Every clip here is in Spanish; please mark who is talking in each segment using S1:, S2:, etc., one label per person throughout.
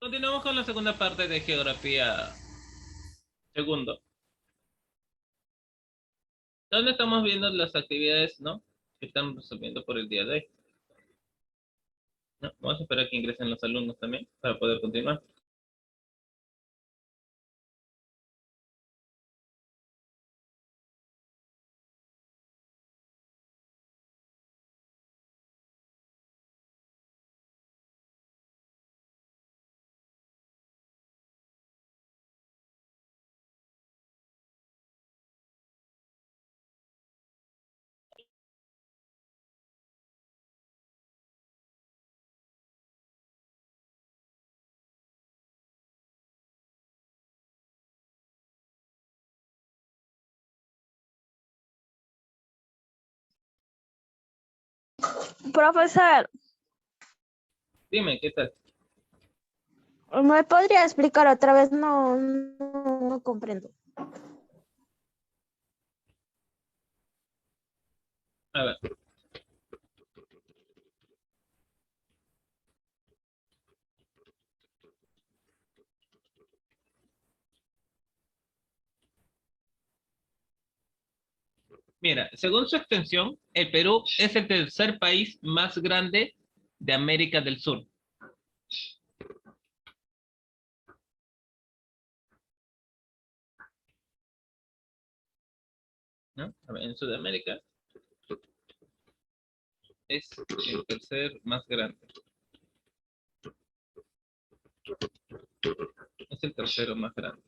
S1: Continuamos con la segunda parte de geografía segundo, donde estamos viendo las actividades, ¿no? Que están resolviendo por el día de hoy, ¿no? Vamos a esperar que ingresen los alumnos también para poder continuar.
S2: Profesor,
S1: Dime, ¿qué tal?
S2: ¿me podría explicar otra vez? No comprendo.
S1: A ver, mira, según su extensión, el Perú es el tercer país más grande de América del Sur, ¿no? A ver, en Sudamérica es el tercer más grande, es el tercero más grande.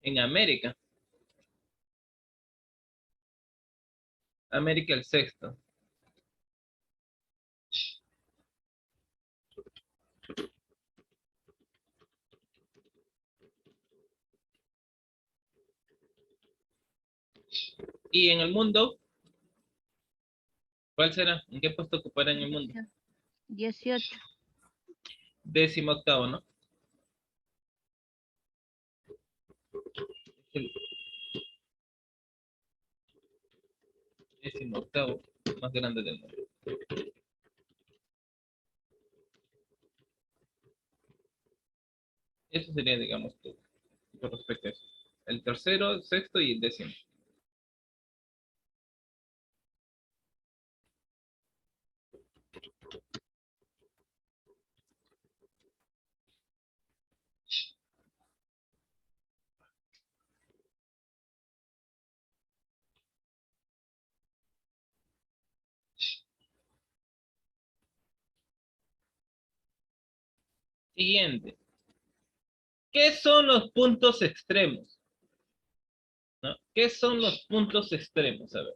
S1: En América, América el sexto. Y en el mundo, ¿cuál será? ¿En qué puesto ocupará en el mundo?
S3: 18.
S1: 18º, ¿no? El 18º más grande del mundo. Eso sería, digamos, todo con respecto a eso. El tercero, el sexto y el décimo. Siguiente. ¿Qué son los puntos extremos? ¿No? ¿Qué son los puntos extremos? A ver.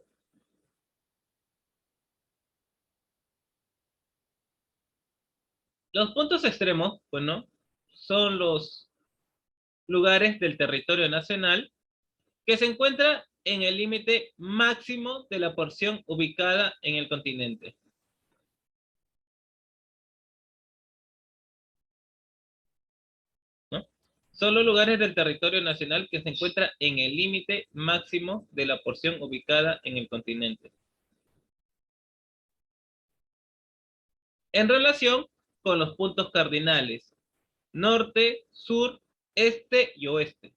S1: Los puntos extremos, pues no, son los lugares del territorio nacional que se encuentra en el límite máximo de la porción ubicada en el continente. ¿No? Son los lugares del territorio nacional que se encuentra en el límite máximo de la porción ubicada en el continente. En relación con los puntos cardinales, norte, sur, este y oeste.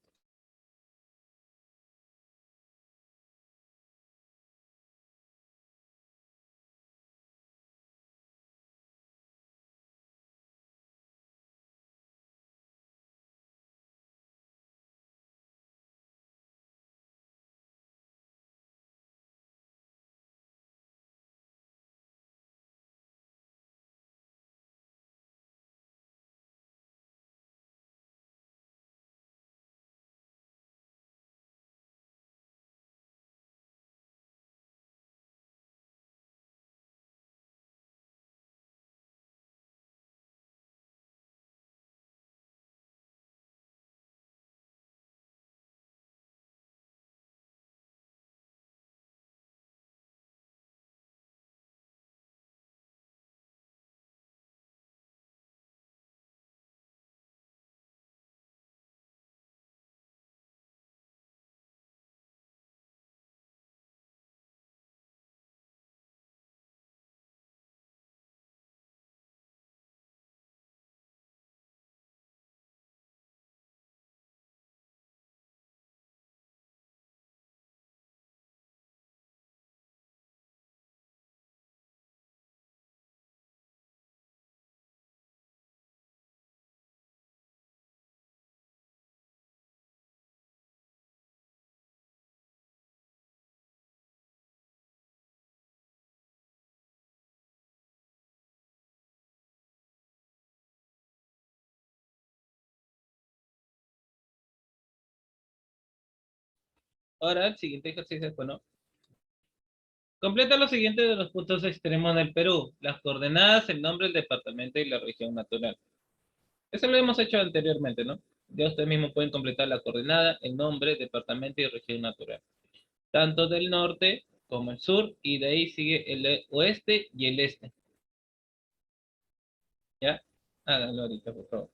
S1: Ahora el siguiente ejercicio es, bueno, completa lo siguiente de los puntos extremos del Perú. Las coordenadas, el nombre del departamento y la región natural. Eso lo hemos hecho anteriormente, ¿no? Ya ustedes mismos pueden completar la coordenada, el nombre, departamento y región natural. Tanto del norte como el sur, y de ahí sigue el oeste y el este. ¿Ya? Háganlo ahorita, por favor.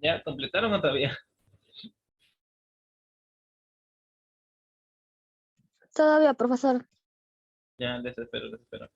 S1: ¿Ya completaron o todavía?
S2: Todavía, profesor.
S1: Ya, les espero, les espero.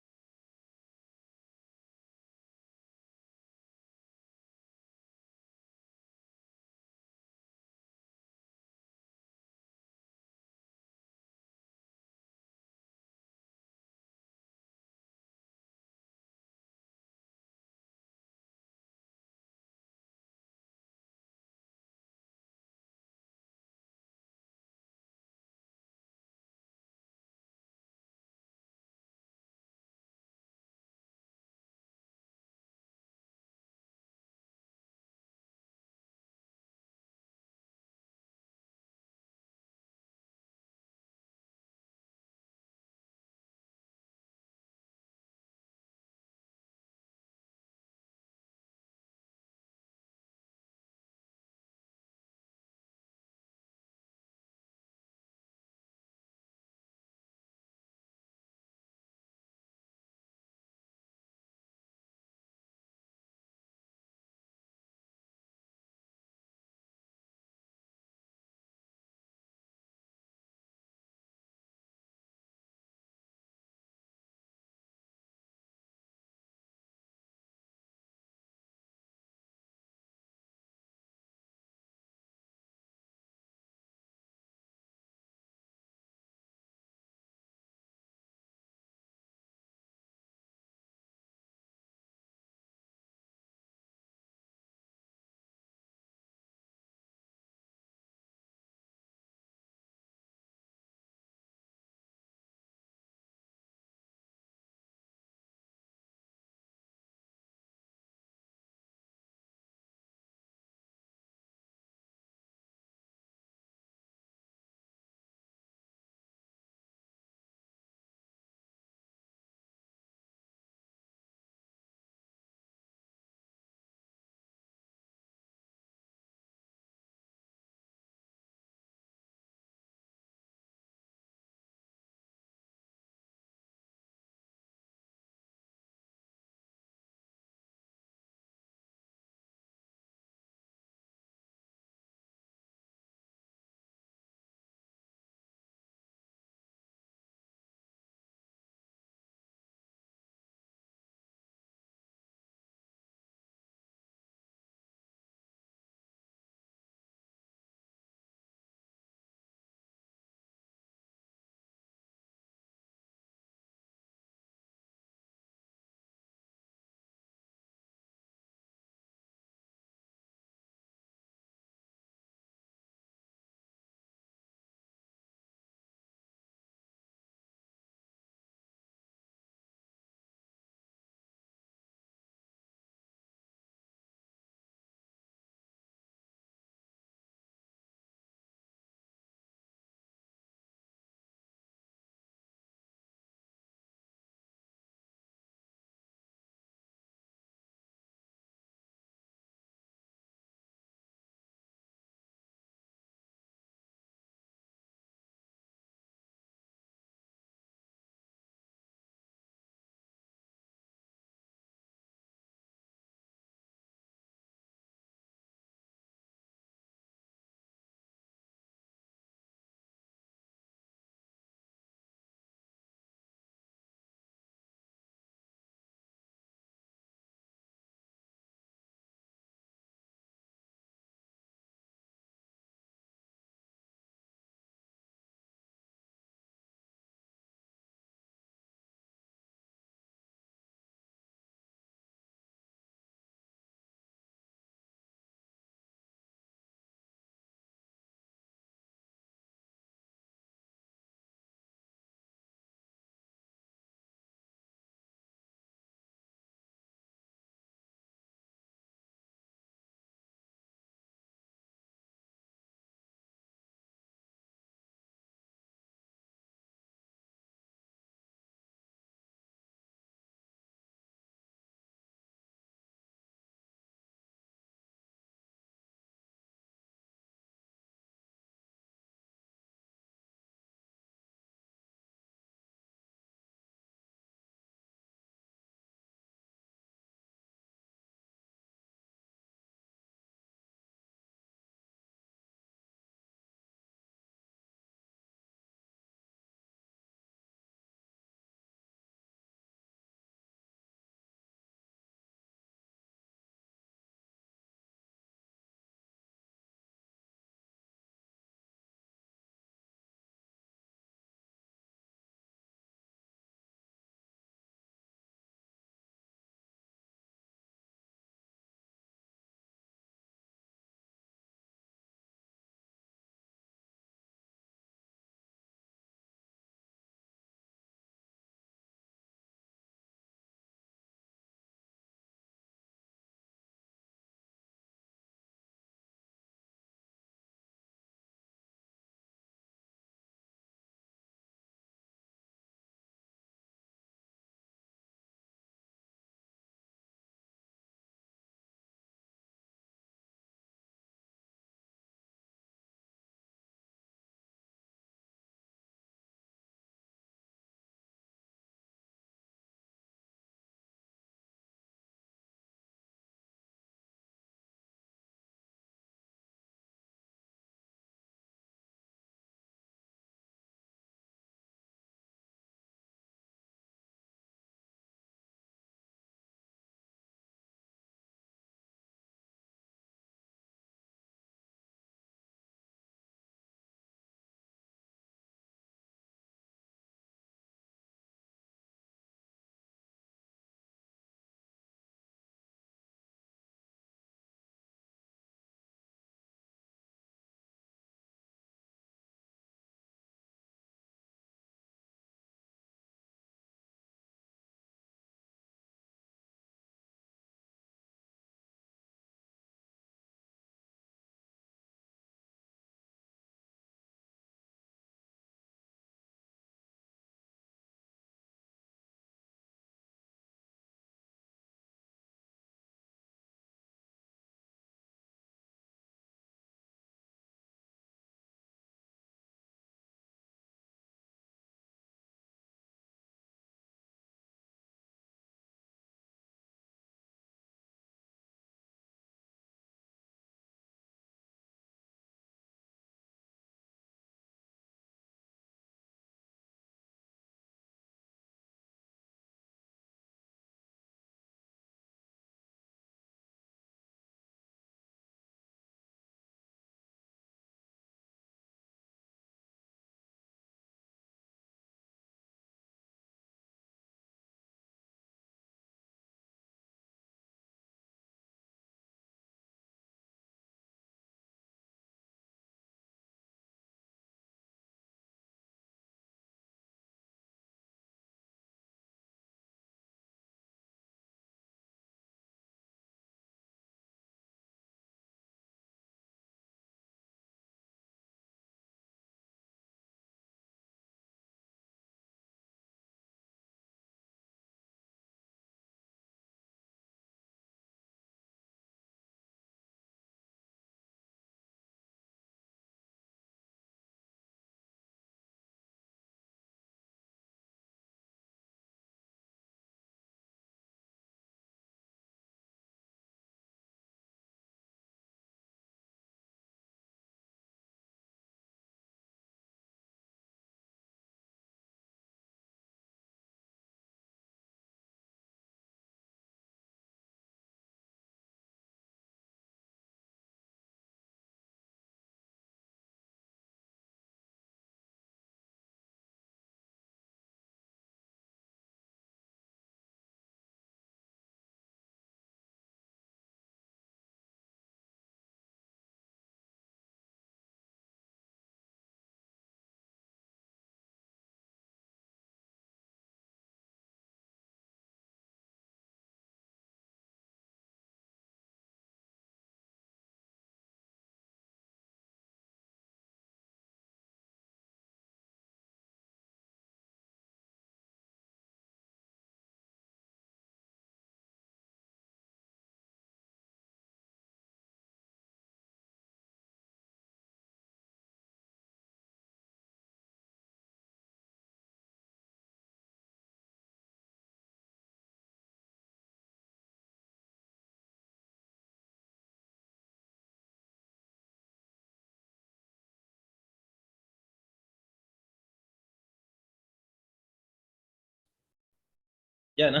S1: Ya, ¿no?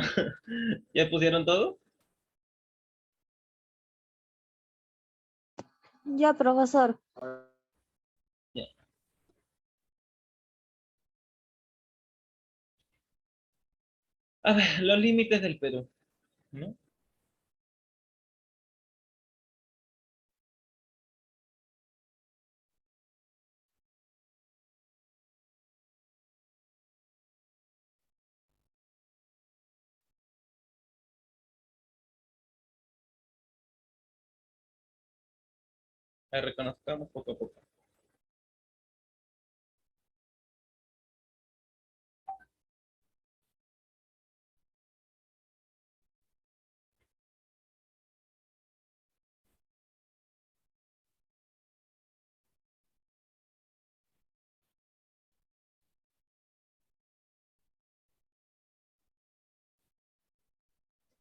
S1: ¿Ya pusieron todo?
S2: Ya, profesor.
S1: Ya. A ver, los límites del Perú, ¿no? La reconozcamos poco a poco.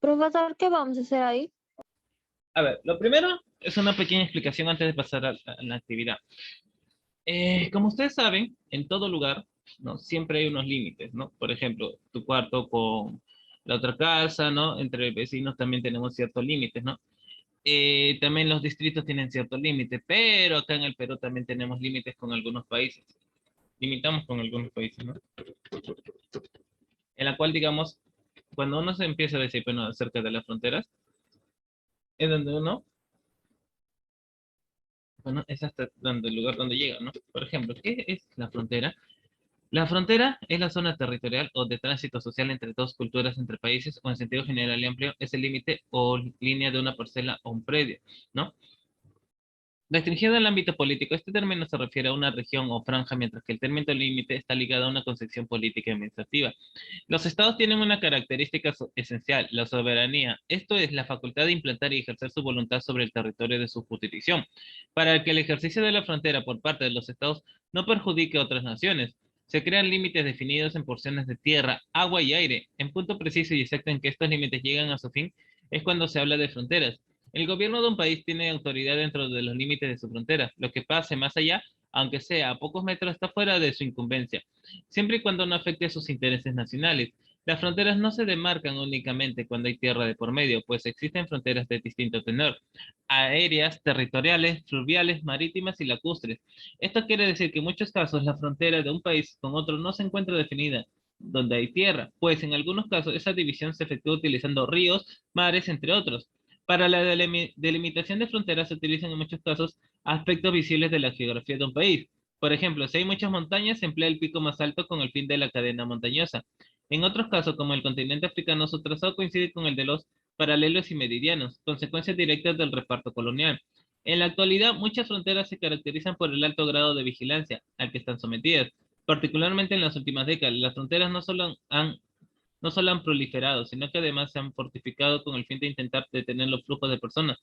S2: Profesor, ¿qué vamos a hacer ahí?
S1: A ver, lo primero es una pequeña explicación antes de pasar a la actividad. Como ustedes saben, en todo lugar, ¿no? Siempre hay unos límites, ¿no? Por ejemplo, tu cuarto con la otra casa, ¿no? Entre vecinos también tenemos ciertos límites, ¿no? También los distritos tienen ciertos límites, pero acá en el Perú también tenemos límites con algunos países. Limitamos con algunos países, ¿no? En la cual, digamos, cuando uno se empieza a decir, bueno, acerca de las fronteras, es donde uno, bueno, es hasta donde, el lugar donde llega, ¿no? Por ejemplo, ¿qué es la frontera? La frontera es la zona territorial o de tránsito social entre dos culturas, entre países, o en sentido general y amplio, es el límite o línea de una parcela o un predio, ¿no? Restringido al ámbito político, este término se refiere a una región o franja, mientras que el término límite está ligado a una concepción política y administrativa. Los estados tienen una característica esencial, la soberanía. Esto es la facultad de implantar y ejercer su voluntad sobre el territorio de su jurisdicción, para que el ejercicio de la frontera por parte de los estados no perjudique a otras naciones. Se crean límites definidos en porciones de tierra, agua y aire. En punto preciso y exacto en que estos límites llegan a su fin es cuando se habla de fronteras. El gobierno de un país tiene autoridad dentro de los límites de su frontera. Lo que pase más allá, aunque sea a pocos metros, está fuera de su incumbencia, siempre y cuando no afecte a sus intereses nacionales. Las fronteras no se demarcan únicamente cuando hay tierra de por medio, pues existen fronteras de distinto tenor, aéreas, territoriales, fluviales, marítimas y lacustres. Esto quiere decir que en muchos casos la frontera de un país con otro no se encuentra definida donde hay tierra, pues en algunos casos esa división se efectúa utilizando ríos, mares, entre otros. Para la delimitación de fronteras se utilizan en muchos casos aspectos visibles de la geografía de un país. Por ejemplo, si hay muchas montañas, se emplea el pico más alto con el fin de la cadena montañosa. En otros casos, como el continente africano, su trazado coincide con el de los paralelos y meridianos, consecuencias directas del reparto colonial. En la actualidad, muchas fronteras se caracterizan por el alto grado de vigilancia al que están sometidas. Particularmente en las últimas décadas, las fronteras no solo han proliferado, sino que además se han fortificado con el fin de intentar detener los flujos de personas.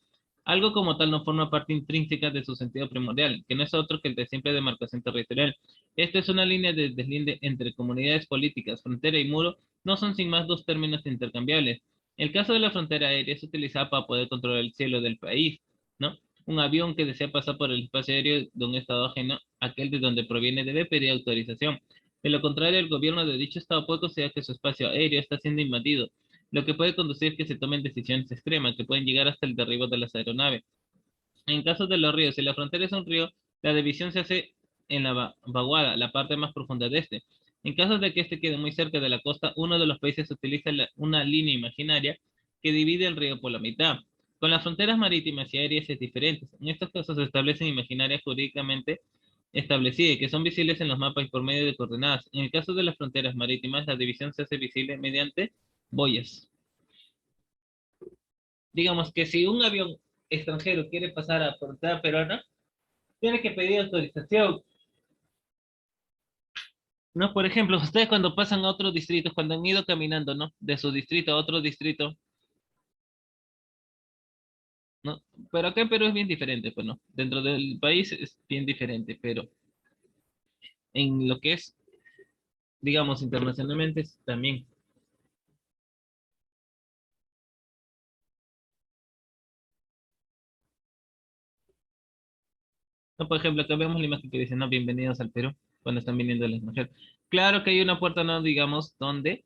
S1: Algo como tal no forma parte intrínseca de su sentido primordial, que no es otro que el de simple demarcación territorial. Esto es una línea de deslinde entre comunidades políticas, frontera y muro, no son sin más dos términos intercambiables. El caso de la frontera aérea es utilizada para poder controlar el cielo del país, ¿no? Un avión que desea pasar por el espacio aéreo de un estado ajeno, aquel de donde proviene, debe pedir autorización. De lo contrario, el gobierno de dicho estado puede considerar que su espacio aéreo está siendo invadido, lo que puede conducir a que se tomen decisiones extremas que pueden llegar hasta el derribo de las aeronaves. En caso de los ríos, si la frontera es un río, la división se hace en la vaguada, la parte más profunda de este. En caso de que este quede muy cerca de la costa, uno de los países utiliza una línea imaginaria que divide el río por la mitad. Con las fronteras marítimas y aéreas es diferente. En estos casos se establecen imaginarias jurídicamente establecidas que son visibles en los mapas y por medio de coordenadas. En el caso de las fronteras marítimas, la división se hace visible mediante boyas. Digamos que si un avión extranjero quiere pasar a frontera peruana, tiene que pedir autorización. ¿No? Por ejemplo, ustedes cuando pasan a otros distritos, cuando han ido caminando, ¿no? De su distrito a otro distrito, ¿no? Pero acá en Perú es bien diferente, pues, ¿no? Dentro del país es bien diferente, pero en lo que es, digamos, internacionalmente también. ¿No? Por ejemplo, acá vemos la imagen que dice, no, bienvenidos al Perú, cuando están viniendo al extranjero. Claro que hay una puerta, ¿no? Digamos, donde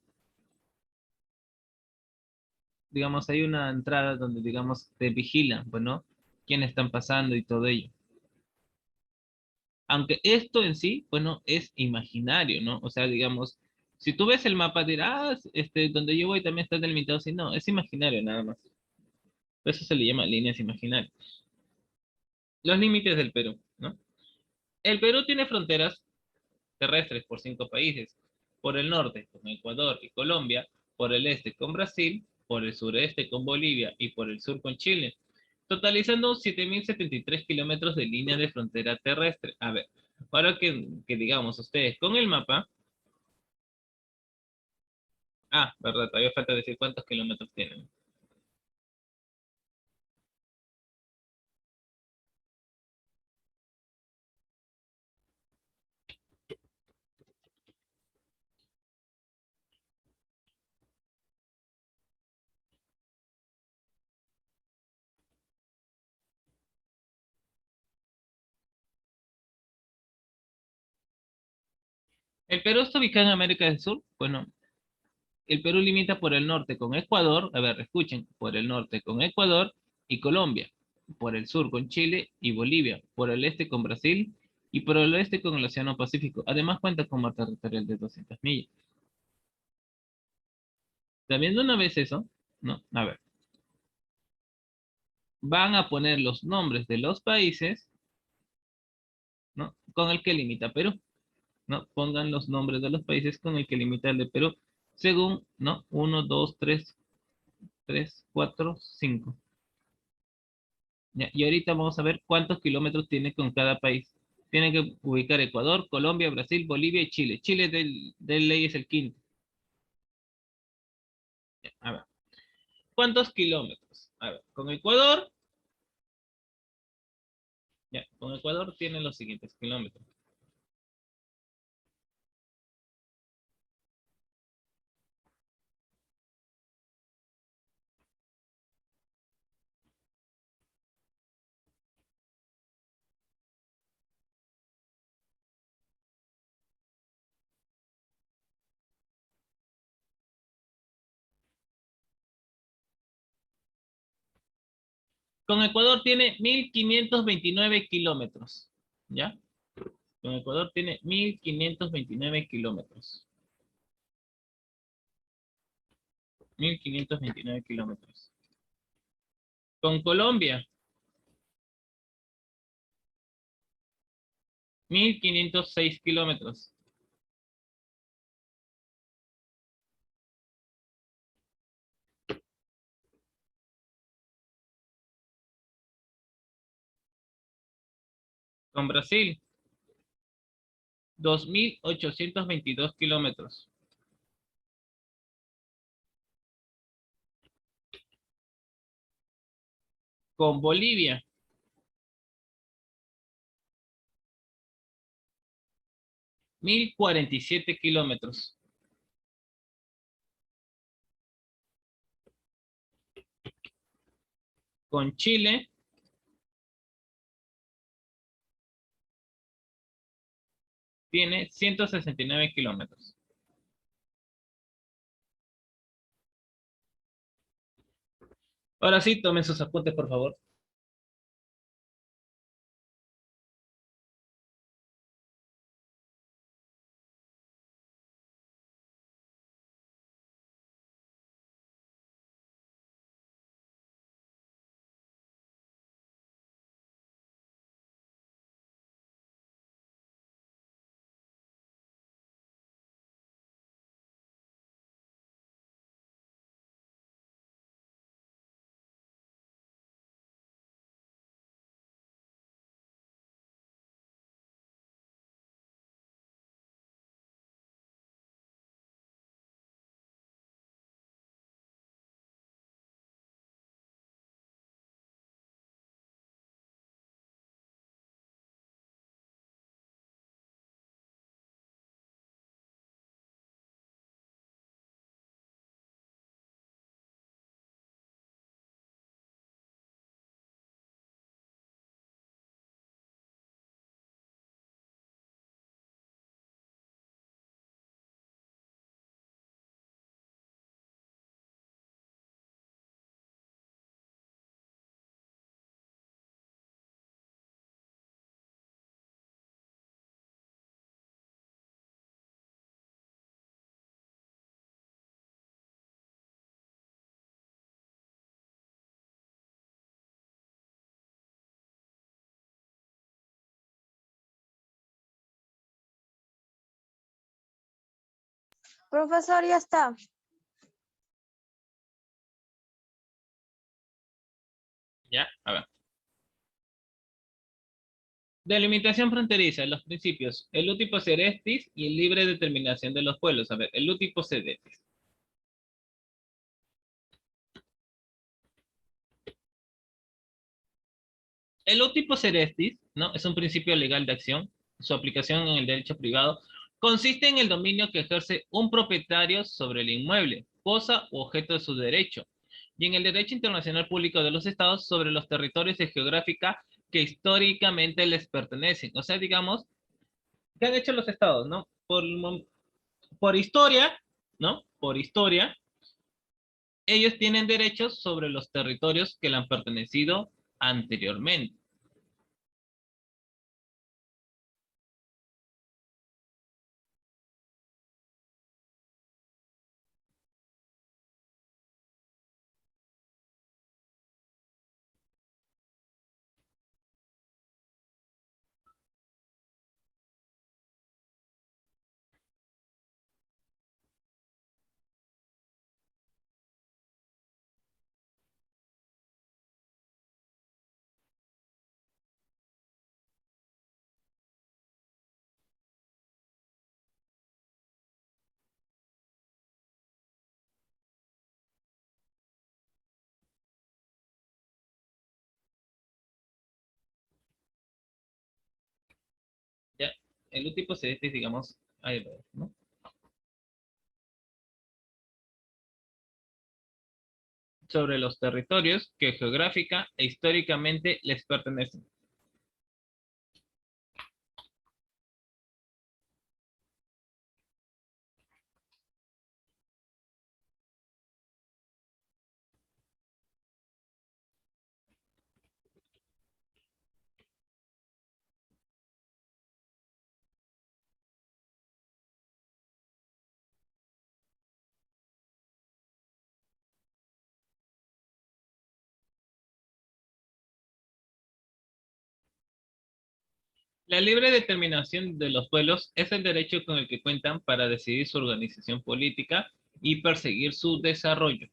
S1: digamos, hay una entrada donde, digamos, te vigilan, pues, ¿no? Quiénes están pasando y todo ello. Aunque esto en sí, bueno, es imaginario, ¿no? O sea, digamos, si tú ves el mapa dirás, donde yo voy también está delimitado, si no, es imaginario nada más. Por eso se le llama líneas imaginarias. Los límites del Perú, ¿no? El Perú tiene fronteras terrestres por 5 países. Por el norte con Ecuador y Colombia, por el este con Brasil, por el sureste con Bolivia y por el sur con Chile, totalizando 7.073 kilómetros de línea de frontera terrestre. A ver, ahora que digamos ustedes con el mapa, verdad, todavía falta decir cuántos kilómetros tienen. ¿El Perú está ubicado en América del Sur? Bueno, el Perú limita por el norte con Ecuador, a ver, escuchen, por el norte con Ecuador y Colombia, por el sur con Chile y Bolivia, por el este con Brasil y por el oeste con el Océano Pacífico. Además cuenta con mar territorial de 200 millas. Sabiendo una vez eso, ¿no? A ver, van a poner los nombres de los países, ¿no? Con el que limita Perú, ¿no? Pongan los nombres de los países con el que limita el de Perú, según, ¿no? Uno, 2, 3, 3, 4, 5. Ya, y ahorita vamos a ver cuántos kilómetros tiene con cada país. Tienen que ubicar Ecuador, Colombia, Brasil, Bolivia y Chile. Chile del ley es el quinto. Ya, a ver, ¿cuántos kilómetros? A ver, con Ecuador tiene los siguientes kilómetros. Con Ecuador tiene 1.529 kilómetros. ¿Ya? Con Ecuador tiene 1.529 kilómetros. 1.529 kilómetros. Con Colombia, 1.506 kilómetros. Con Brasil, 2.822 kilómetros. Con Bolivia, 1.047 kilómetros. Con Chile, tiene 169 kilómetros. Ahora sí, tomen sus apuntes, por favor.
S2: Profesor, ya está.
S1: Ya, a ver. Delimitación fronteriza, los principios, el útipo serestis y el libre determinación de los pueblos. A ver, el útipo serestis. El útipo serestis, ¿no? Es un principio legal de acción. Su aplicación en el derecho privado consiste en el dominio que ejerce un propietario sobre el inmueble, cosa u objeto de su derecho, y en el derecho internacional público de los estados sobre los territorios de geográfica que históricamente les pertenecen. O sea, digamos, ¿qué han hecho los estados, no? Por historia, ¿no? Por historia, ellos tienen derechos sobre los territorios que le han pertenecido anteriormente. ¿Ya? El último se dice, digamos, ahí va, ¿no? Sobre los territorios que geográfica e históricamente les pertenecen. La libre determinación de los pueblos es el derecho con el que cuentan para decidir su organización política y perseguir su desarrollo.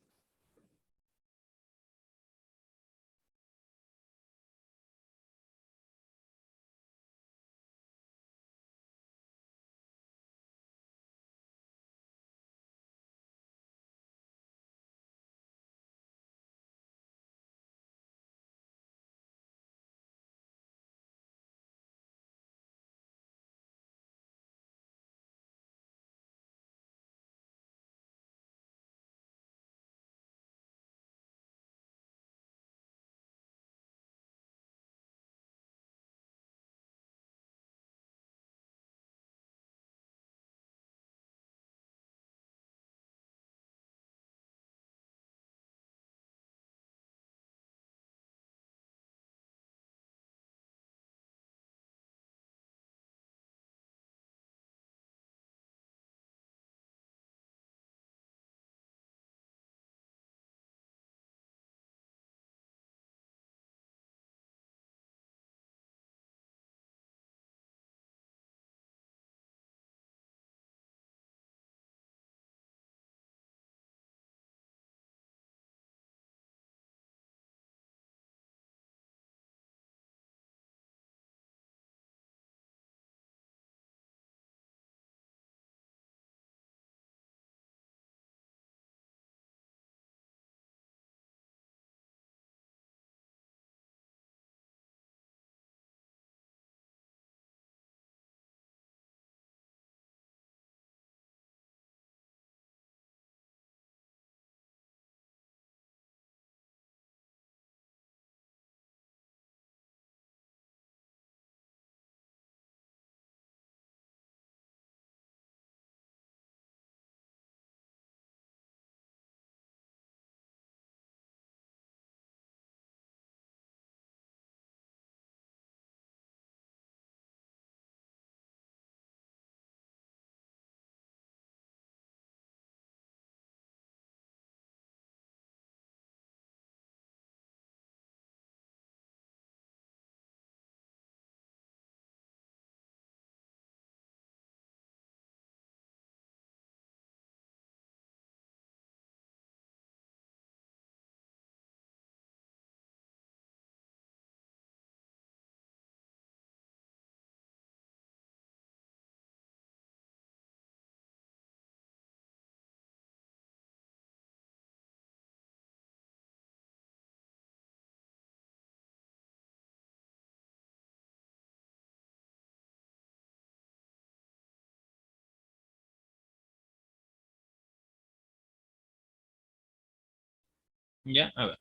S1: Ya, a ver.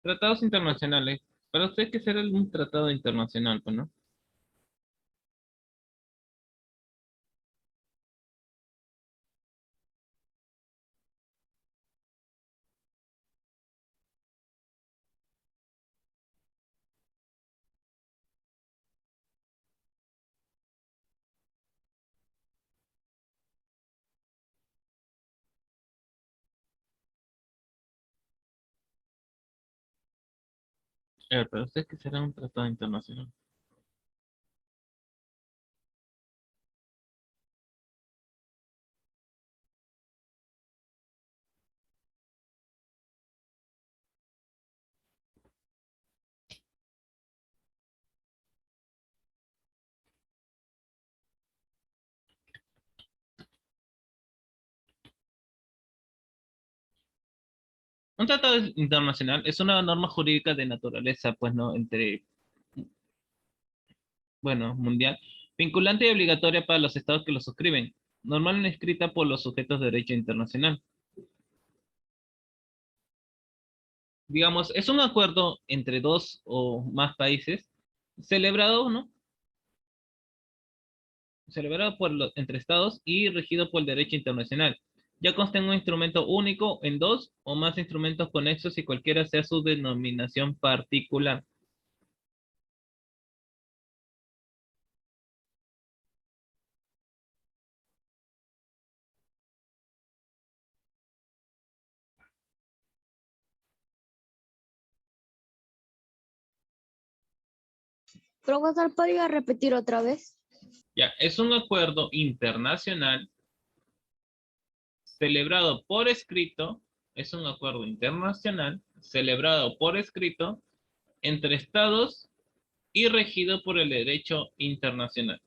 S1: Tratados internacionales. Para usted, ¿qué será un tratado internacional, pues, no? A ver, para usted, ¿qué será un tratado internacional? Un tratado internacional es una norma jurídica de naturaleza, pues, ¿no? Entre, bueno, mundial, vinculante y obligatoria para los estados que lo suscriben, normalmente escrita por los sujetos de derecho internacional. Digamos, es un acuerdo entre dos o más países, celebrado, ¿no? Celebrado entre estados y regido por el derecho internacional. Ya consta en un instrumento único, en dos o más instrumentos conexos y cualquiera sea su denominación particular.
S2: Profesor, ¿podría repetir otra vez?
S1: Ya, es un acuerdo internacional celebrado por escrito, es un acuerdo internacional celebrado por escrito entre estados y regido por el derecho internacional.